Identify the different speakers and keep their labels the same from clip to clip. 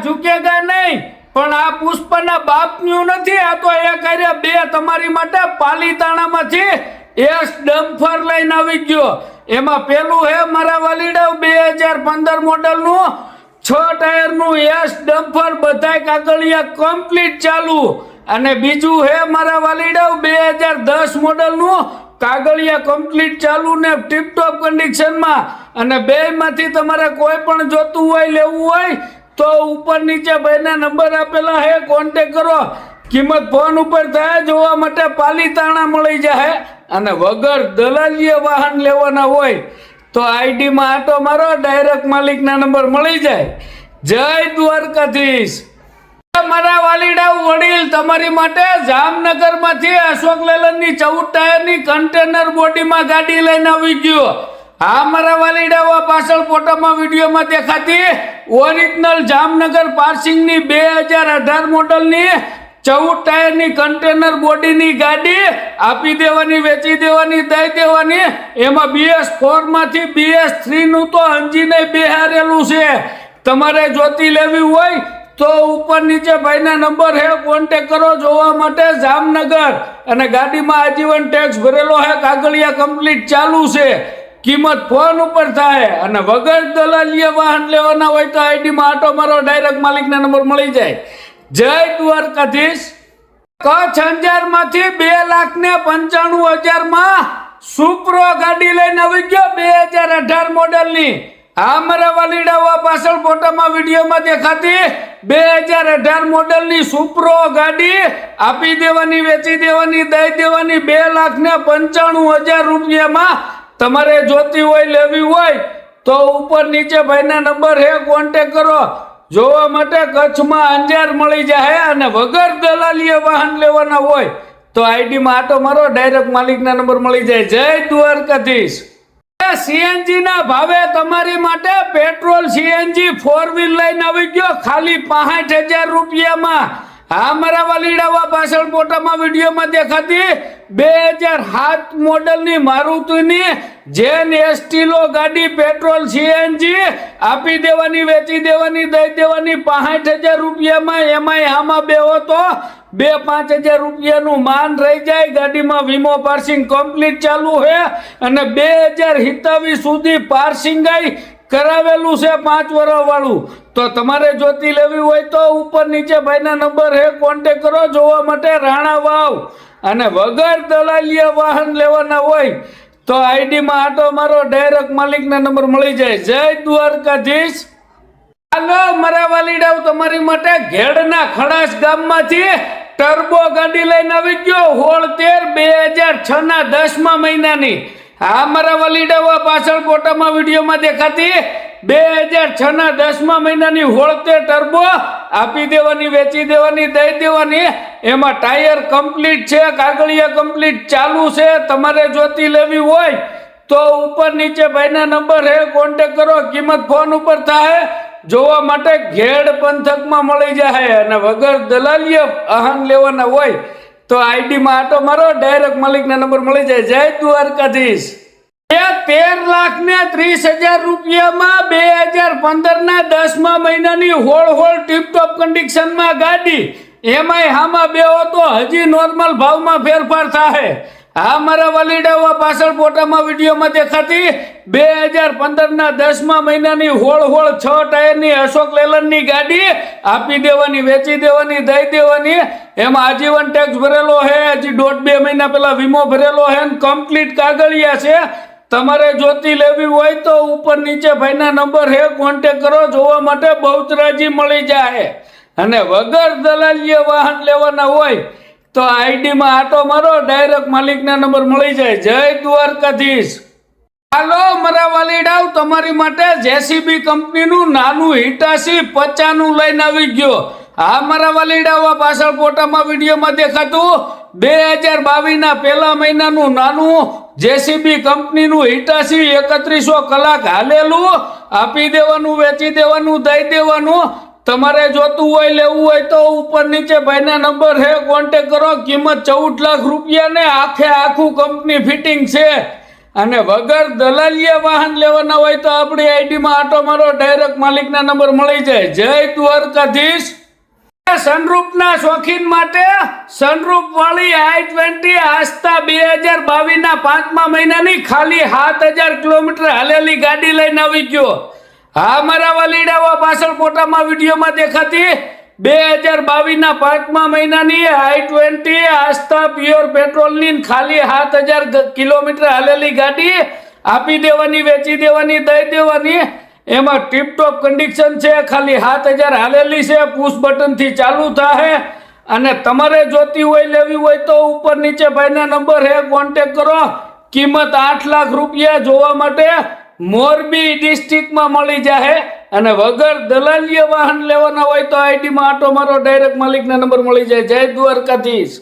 Speaker 1: ઝુકેગા નહીં. પણ આ પુષ્પના બાપનું નથી, આ તો એક આરે બે તમારી માટે પાલીતાણામાંથી એસ ડમ્ફર લઈને આવી ગયો. એમાં પેલું હે મારા વાલીડા 2015 મોડલનું 6 ટાયરનું એસ ડમ્ફર, બધાય કાગળિયા કમ્પ્લીટ ચાલુ. અને બીજું હે મારા વાલીડા 2010 મોડલનું કાગળિયા કમ્પ્લીટ ચાલુ ને ટીપટોપ કન્ડિશનમાં. અને બેમાંથી તમારે કોઈ પણ જોતું હોય, લેવું હોય તો ઉપર નીચે ભાઈના નંબર આપેલા હે, કોન્ટેક કરો. કિંમત ફોન ઉપર થાય. જોવા માટે પાલીતાણા મળી જાય. અને વગર દલાલીએ વાહન લેવાના હોય તો આઈડીમાં આટો મારો, ડાયરેક્ટ માલિકના નંબર મળી જાય. જય દ્વારકાધીશ. મારા વાલીડા વડીલ તમારી માટે જામનગરમાંથી અશોક લેલનની 14 ટાયરની કન્ટેનર બોડીમાં ગાડી લઈને આવી ગયો. હા મારા વાલીડા પાછળ ફોટોમાં વિડીયોમાં દેખાતી ઓરિજિનલ જામનગર પાર્સિંગની 2018 મોડલની 14 ટાયરની કન્ટેનર બોડીની ગાડી આપી દેવાની, વેચી દેવાની, દઈ દેવાની. એમાં BS4 માંથી BS3 નું તો અંજીને બેહારેલું છે. તમારે જોતી લેવી હોય તો ઉપર નીચે ભાઈના નંબર હે, કોન્ટેક કરો. જોવા માટે જામનગર. અને ગાડીમાં આજીવન ટેક્સ ભરેલો હે, કાગળિયા કમ્પ્લીટ ચાલુ છે. કિંમત ફોન ઉપર થાય. અને વગર દલાલીએ વાહન લેવાના હોય તો આઈડીમાં આટો મારો, ડાયરેક્ટ માલિકના નંબર મળી જાય. જય દ્વારકાધીશ. કચ્છ અંજારમાંથી 2,95,000 માં સુપ્રો ગાડી લઈને આવી ગયો 2018 મોડલની. આ મારા વાલીડાવા પાછળ ફોટામાં વિડીયોમાં દેખાતી 2018 મોડલની સુપ્રો ગાડી આપી દેવાની, વેચી દેવાની, દઈ દેવાની 2,95,000 રૂપિયામાં. તમારે જોતી હોય, લેવી હોય તો ઉપર નીચે ભાઈના નંબર હે, કોન્ટેક કરો. જોવા માટે કચ્છમાં અંજાર મળી જાય. અને વગર દલાલીએ વાહન લેવાના હોય તો આઈડીમાં આટો મારો, ડાયરેક્ટ માલિકના નંબર મળી જાય. જય દ્વારકાધીશ. સીએનજી ના ભાવે તમારી માટે પેટ્રોલ સીએનજી 4 વ્હીલ લઈને આવી ગયો ખાલી 65,000 રૂપિયામાં. હા મારા વાલીડાવા પાછળ ફોટામાં વિડીયોમાં દેખાતી 2007 મોડલની મારુતિની જેન એસ્ટીલો ગાડી પેટ્રોલ સીએનજી આપી દેવાની, વેચી દેવાની, દઈ દેવાની 65,000 રૂપિયામાં. એમાંય આમાં બે તો 2-5,000 રૂપિયાનું માન રહી જાય. ગાડીમાં વીમો પાર્સિંગ કમ્પ્લીટ ચાલુ છે. અને 2027 સુધી પાર્સિંગ કરાવેલું છે, 5 વર્ષ વાળું. તો તમારે જોતી લેવી હોય તો ઉપર નીચે ભાઈના નંબર હે, કોન્ટેક કરો. જોવા માટે રાણા વાવ. અને વગર દલાલીએ વાહન લેવાના હોય તો આઈડીમાં આટો મારો, ડાયરેક્ટ માલિકના નંબર મળી જાય. જય દ્વારકાધીશ. હાલો મારા વાલીડાઓ તમારી માટે ઘેડના ખડાસ ગામમાંથી ટર્બો ગાડી લઈને આવી ગયો 16/13/2006 ના 10મા મહિનાની. હા મારા વાલીડાઓ પાછળ ફોટામાં વિડીયોમાં દેખાતી 2006 ના 10મા મહિનાની 16 ટર્બો આપી દેવાની, વેચી દેવાની, દઈ દેવાની. એમાં ટાયર કમ્પ્લીટ છે, કાગળિયા કમ્પ્લીટ ચાલુ છે. તમારે જોતી લેવી હોય તો ઉપર નીચે ભાઈના નંબર હે, કોન્ટેક કરો. કિંમત ફોન ઉપર થાય. જોવા માટે ઘેડ પંથકમાં મળી જાય. અને વગર દલાલીએ વાહન લેવાના હોય તો આઈડીમાં આટો મારો, ડાયરેક્ટ માલિકના નંબર મળી જાય. જય દ્વારકાધીશ. 13,30,000 રૂપિયામાં 2015 ના 10મા મહિનાની હોળ ટીપટોપ કન્ડિશનમાં ગાડી. એમાંય હામાં બે તો હજી નોર્મલ ભાવમાં ફેરફાર થાય. હા મારા વાલીડાવા પાછળ ફોટામાં વિડીયોમાં દેખાતી 2015 ના 10મા મહિનાની હોળ 6 ટાયરની અશોક લેલનની ગાડી આપી દેવાની, વેચી દેવાની, દઈ દેવાની. એમાં આજીવન ટેક્સ ભરેલો હે, હજી 1.5-2 મહિના પહેલા વીમો ભરેલો હે, કમ્પ્લીટ કાગળિયા છે. તમારે જોતી લેવી હોય તો ઉપર નીચે ભાઈના નંબર હે, કોન્ટેક કરો. જોવા માટે બહુચરાજી મળી જાય. અને વગર દલાલીએ વાહન લેવાના હોય તો આઈડીમાં આટો મારો, ડાયરેક્ટ માલિકના નંબર મળી જાય. જય દ્વારકાધીશ. હાલો મારા વાલીડાઓ તમારી માટે જેસીબી કંપનીનું નાનું હિટાચી 50 નું લઈને આવી ગયો. હા મારા વાલીડાઓ પાછળ ફોટામાં વિડીયોમાં દેખાતું 2022 ના પહેલા મહિનાનું નાનું જેસીબી કંપનીનું હિટાચી 3100 કલાક હાલેલું આપી દેવાનું, વેચી દેવાનું, દઈ દેવાનું. તમારે જોતું હોય, લેવું હોય તો ઉપર નીચે ભાઈના નંબર હે, કોન્ટેક કરો. કિંમત 14 લાખ રૂપિયા ને આખું કંપની ફિટિંગ છે. અને વગર દલાલીએ વાહન લેવાના હોય તો આપણી આઈડીમાં આટો મારો, ડાયરેક્ટ માલિકના નંબર મળી જાય. જય દ્વારકાધીશ. સનરૂફના શોખીન માટે સનરૂફ વાળી i20 આસ્તા 2022 ના 5મા મહિનાની ખાલી 7000 કિલોમીટર હાલેલી ગાડી લઈને આવી ગયો. હા મારા વાલીડાઓ, પાછળ ફોટામાં વિડીયોમાં દેખાતી 2022 ના 5મા મહિનાની i20 આસ્તા પ્યોર પેટ્રોલની ખાલી 7000 કિલોમીટર હાલેલી ગાડી આપી દેવાની, વેચી દેવાની, દઈ દેવાની. એમાં ટીપટોપ કન્ડિશન છે, ખાલી 7000 હાલેલી છે, પુશ બટન થી ચાલુ થાય. અને તમારે જોતી હોય, લેવી હોય તો ઉપર નીચે ભાઈના નંબર હે, કોન્ટેક કરો. કિંમત 8 લાખ રૂપિયા. જોવા માટે મોરબી ડિસ્ટ્રિક્ટમાં મળી જાય. અને વગર દલાલીએ વાહન લેવાના હોય તો આઈડીમાં આટો મારો, ડાયરેક્ટ માલિકના નંબર મળી જાય. જય દ્વારકાધીશ.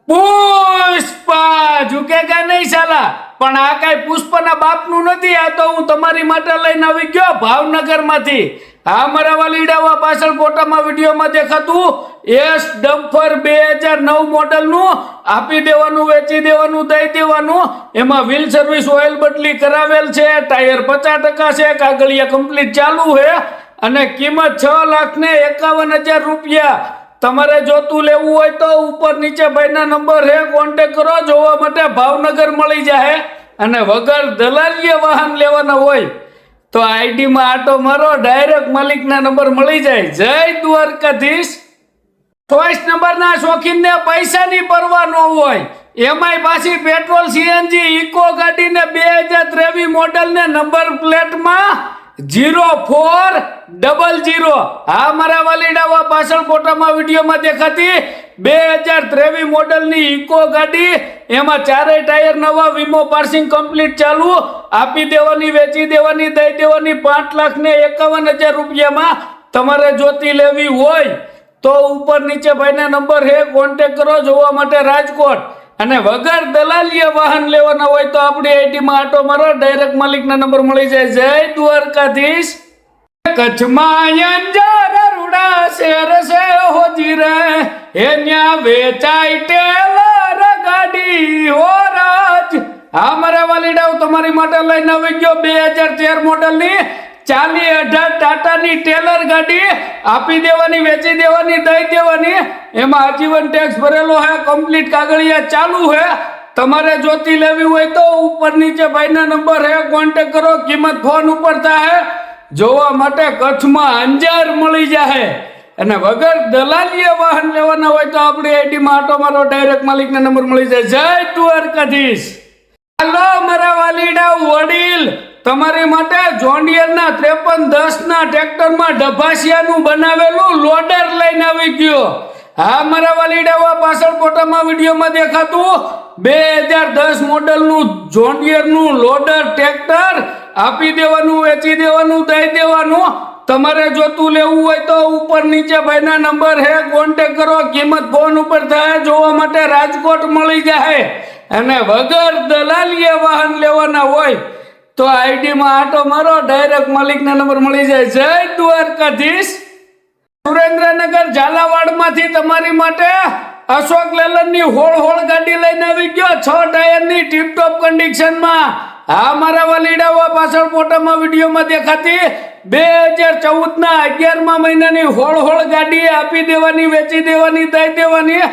Speaker 1: પુષ્પા ઝુકેગા નહીં સાલા. પણ આ કઈ પુષ્પના બાપનું નથી. આ તો હું તમારી માટે લઈને આવી ગયો ભાવનગર માંથી. હા મારા વાલીડાઓ, પાછળ ફોટામાં વિડીયોમાં દેખાતું એસ ડમ્ફર 2009 મોડલનું આપી દેવાનું, વેચી દેવાનું, દઈ દેવાનું. એમાં વ્હીલ સર્વિસ, ઓઇલ બદલી કરાવેલ છે, ટાયર 50% છે, કાગળિયા કમ્પ્લીટ ચાલુ છે. અને કિંમત 6,51,000 રૂપિયા. તમારે જોતું લેવું હોય તો ઉપર નીચે ભાઈના નંબર હે, કોન્ટેક કરો. જોવા માટે ભાવનગર મળી જાય. અને વગર દલાલીએ વાહન લેવાના હોય તો આઈડીમાં આટો મારો, ડાયરેક્ટ માલિકના નંબર મળી જાય. જય દ્વારકાધીશ. 24 નંબરના શોખીનને પૈસાની પરવા ન હોય, એમાંય પાછી પેટ્રોલ સીએનજી ઇકો ગાડીને 2023 મોડલને નંબર પ્લેટમાં 0400. હા મારા વાલીડાઓ, પાછળ ફોટામાં વિડીયોમાં દેખાતી 2023 મોડલની ઇકો ગાડી. એમાં ચારેય ટાયર નવા, વીમો પાર્સિંગ કમ્પ્લીટ ચાલુ. આપી દેવાની, વેચી દેવાની, દઈ દેવાની 5,51,000 રૂપિયામાં. તમારે જોતી લેવી હોય તો ઉપર નીચે ભાઈના નંબર હે, કોન્ટેક કરો. જોવા માટે રાજકોટ. અને વગર દલાલીએ વાહન લેવાના હોય તો આપણી આઈડીમાં આટો મારો, ડાયરેક્ટ માલિકના નંબર મળી જાય. જય દ્વારકાધીશ. કચ્છમાં અંજાર રૂડા શેર છે હોજી રે, એન્યા વેચાય ટેલર ગાડી હો રાજ. હા મારા વાલીડાઓ, તમારી માટે લઈને આવી ગયો 2013 મોડલની 4018 ટાટાની ટેલર ગાડી. આપી દેવાની, વેચી દેવાની, દઈ દેવાની. એમાં આજીવન ટેક્સ ભરેલો હે, કમ્પ્લીટ કાગળિયા ચાલુ હે. તમારે જોતી લેવી હોય તો ઉપર નીચે ભાઈના નંબર હે, કોન્ટેક કરો. કિંમત ફોન ઉપર થાય. જોવા માટે કચ્છમાં અંજાર મળી જાય. અને વગર દલાલીએ વાહન લેવાના હોય તો આપણી આઈડીમાં આટો મારો, ડાયરેક્ટ માલિકના નંબર મળી જાય. જય દ્વારકાધીશ. હાલો મારા વાલીડા વડીલ, તમારી માટે જોન્ડિયરના 5310 ના ટ્રેક્ટરમાં ડભાસિયાનું બનાવેલું લોડર લઈને આવી ગયો. હા મારા વાલીડાઓ, પાછળ ફોટામાં વિડીયોમાં દેખાતું 2010 મોડલનું જોન્ડિયરનું લોડર ટ્રેક્ટર આપી દેવાનું, વેચી દેવાનું, દઈ દેવાનું. તમારે જોતું લેવું હોય તો ઉપર નીચે ભાઈના નંબર હે, કોન્ટેક કરો. કિંમત ફોન ઉપર થાય. જોવા માટે રાજકોટ મળી જાય. અને વગર દલાલીએ વાહન લેવાના હોય તો આઈડીમાં આટો મારો, ડાયરેક્ટ માલિકના નંબર મળી જાય. જય દ્વારકાધીશ. સુરેન્દ્રનગર ઝાલાવાડમાંથી તમારી માટે અશોક લેલનની હોળ ગાડી લઈને આવી ગયો 6 ટાયરની ટીપટોપ કન્ડિશનમાં. હા મારા વાલીડાઓ, પાછળ ફોટામાં વિડીયોમાં દેખાતી 2014 ના 11મા મહિનાની હોળ ગાડી આપી દેવાની, વેચી દેવાની, દઈ દેવાની.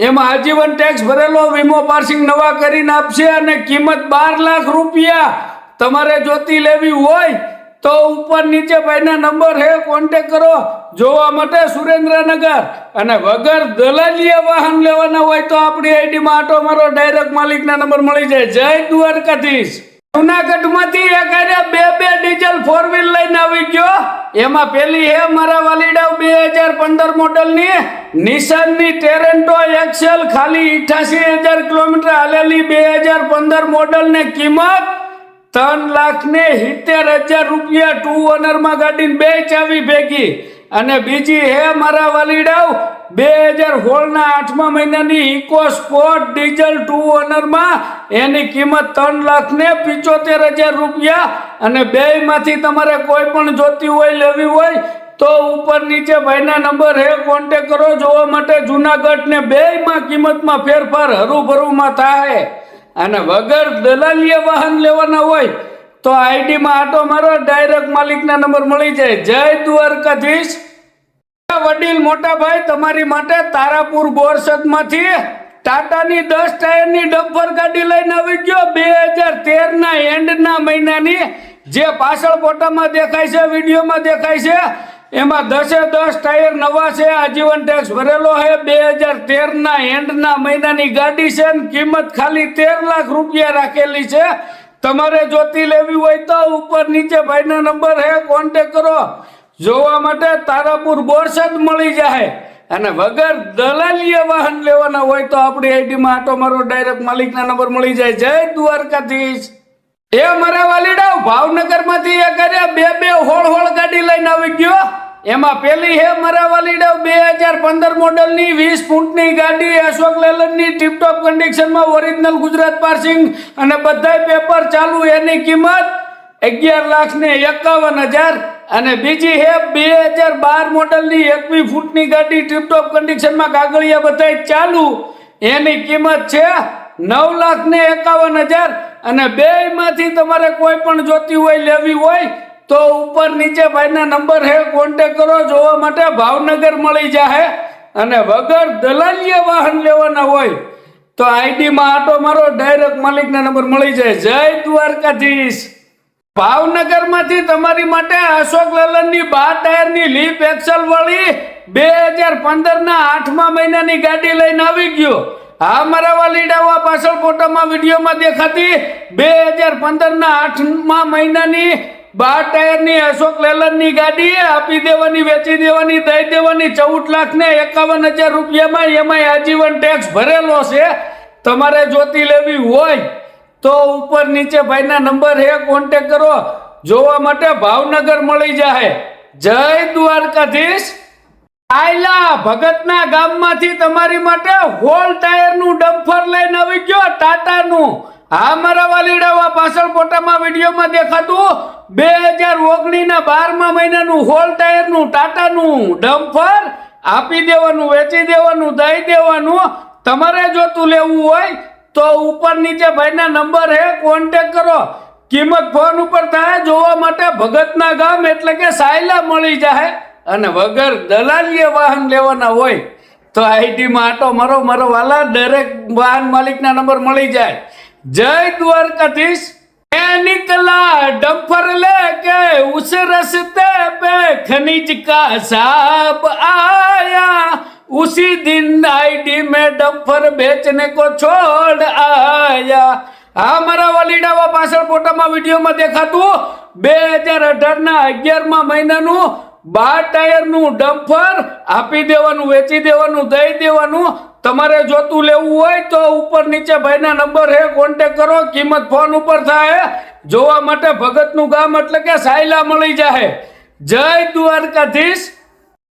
Speaker 1: એમાં આજીવન ટેક્સ ભરેલો, વીમો પાર્સિંગ નવા કરીને આપશે. અને કિંમત 12 લાખ રૂપિયા. તમારે જોતી લેવી હોય તો ઉપર નીચે ભાઈના નંબર હે, કોન્ટેક કરો. જોવા માટે સુરેન્દ્રનગર. અને વગર દલાલીએ વાહન લેવાના હોય તો આપણી આઈડીમાં આટો મારો, ડાયરેક્ટ માલિકના નંબર મળી જાય. જય દ્વારકાધીશ. જુનાગઢમાંથી એક બે ડીઝલ 4 વ્હીલ લઈને આવી ગયો. એમાં પેલી હે મારા વાલીડાઓ 2015 મોડલની નિસાનની ટેરેન્ટો એક્સેલ, ખાલી 88,000 કિલોમીટર હાલેલી 2015 મોડલ ને કિંમત 3,70,000 રૂપિયા. 2 ઓનરમાં ગાડીની 2 ચાવી ભેગી. અને બીજી હે મારા વાલીડાઓ 2016 ના 8મા મહિનાની ઇકો સ્પોર્ટ ડીઝલ 2 ઓનરમાં, એની કિંમત 3,75,000 રૂપિયા. અને બેયમાંથી તમારે કોઈ પણ જોતી હોય, લેવી હોય તો ઉપર નીચે ભાઈના નંબર હે, કોન્ટેક કરો. જોવા માટે જુનાગઢ ને બેયમાં કિંમતમાં ફેરફાર હરુભરુમાં થાય. અને વગર દલાલીએ વાહન લેવાના હોય તો આઈડીમાં આટો મારો, ડાયરેક્ટ માલિકના નંબર મળી જાય. જય દ્વારકાધીશ. વડીલ મોટા ભાઈ, તમારી માટે તારાપુર બોરસદમાંથી ટાટાની 10 ટાયરની ડમ્પર ગાડી લઈને આવી ગયો. 2013 ના એન્ડના મહિનાની, જે પાછળ ફોટામાં દેખાય છે, વિડીયોમાં દેખાય છે, એમાં 10 ટાયર નવા છે, આજીવન ટેક્સ ભરેલો છે. 2013 ના એન્ડના મહિનાની ગાડી છે, કિંમત ખાલી 13 લાખ રૂપિયા રાખેલી છે. તમારે જોતી લેવી હોય તો ઉપર નીચે ભાઈના નંબર છે, કોન્ટેક કરો. જોવા માટે તારાપુર બોરસદ મળી જાય. અને વગર દલાલીએ વાહન લેવાના હોય તો આપણી આઈડીમાં આટો મારો, ડાયરેક્ટ માલિકના નંબર મળી જાય. જય દ્વારકાધીશ. એ મારા વાલીડાઓ, ભાવનગરમાંથી એ કર્યા બે હોળ ગાડી લઈને આવી ગયો. એમાં પેલી હે મારા વાલીડાઓ 2015 મોડલની 20 ફૂટની ગાડી, અશોક લેલનની ટીપટોપ કન્ડિશનમાં, ઓરિજિનલ ગુજરાત પાર્સિંગ અને બધાય પેપર ચાલુ. એની કિંમત 11,51,000. અને બીજી હે 2012 મોડલની 21 ફૂટની ગાડી, ટીપટોપ કન્ડિશનમાં, કાગળિયા બધાય ચાલુ. એની કિંમત છે 9,51,000. અને બેયમાંથી તમારે કોઈ પણ જોતી હોય, લેવી હોય તો ઉપર નીચે ભાઈના નંબર હે, કોન્ટેક કરો. જોવા માટે ભાવનગર મળી જાય. અને વગર દલાલીએ વાહન લેવાના હોય તો આઈડીમાં આટો મારો, ડાયરેક્ટ માલિકના નંબર મળી જાય. જય દ્વારકાધીશ. ભાવનગરમાંથી તમારી માટે અશોક લેલનની 12 ટાયરની લીપ એક્સલ વાળી 2015 ના 8મા મહિનાની ગાડી લઈને આવી ગયો. હા મારા વાલીડાઓ, પાછળ ફોટામાં વિડીયોમાં દેખાતી 2015 ના 8મા મહિનાની 12 ટાયરની અશોક લેલનની ગાડી આપી દેવાની, વેચી દેવાની, દઈ દેવાની 14,51,000 રૂપિયામાં. એમાં આજીવન ટેક્સ ભરેલો છે. તમારે જોતી લેવી હોય તો ઉપર નીચે ભાઈના નંબર હે, કોન્ટેક કરો. જોવા માટે ભાવનગર મળી જાય. જય દ્વારકાધીશ. આયલા ભગતના ગામમાંથી તમારી માટે હોલ ટાયરનું ડમ્પર લઈને આવી ગયો, ટાટાનું. હા મારા વાલીડાઓ, પાછળ ફોટામાં વિડીયોમાં દેખાતું 2019 ના 12મા મહિનાનું હોલ ટાયરનું ટાટાનું ડમ્પર આપી દેવાનું, વેચી દેવાનું, દઈ દેવાનું. તમારે જોતું લેવું હોય તો ઉપર નીચે ભાઈના નંબર હે, કોન્ટેક કરો. કિંમત ફોન ઉપર થાય. જોવા માટે ભગતના ગામ એટલે કે સાયલા મળી જાય. અને વગર દલાલીએ વાહન લેવાના હોય તો આઈડીમાં આટો મારો, મારો વાલા, દરેક વાહન માલિકના નંબર મળી જાય. જય દ્વારકાધીશ. निकला डम्फर लेके उस रस्ते पे खनिज का साहब आया, उसी दिन आईडी में डम्फर बेचने को छोड़ आया. હા મારા વાલીડાઓ, પાછળ ફોટામાં વિડીયોમાં દેખાતું 2018 ના 11મા મહિનાનું 12 ટાયરનું ડમ્ફર આપી દેવાનું, વેચી દેવાનું, દઈ દેવાનું. તમારે જોતું લેવું હોય તો ઉપર નીચે ભાઈના નંબર હે, કોન્ટેક કરો. કિંમત ફોન ઉપર થાય. જોવા માટે ભગતનું ગામ એટલે કે સાયલા મળી જાય. જય દ્વારકાધીશ.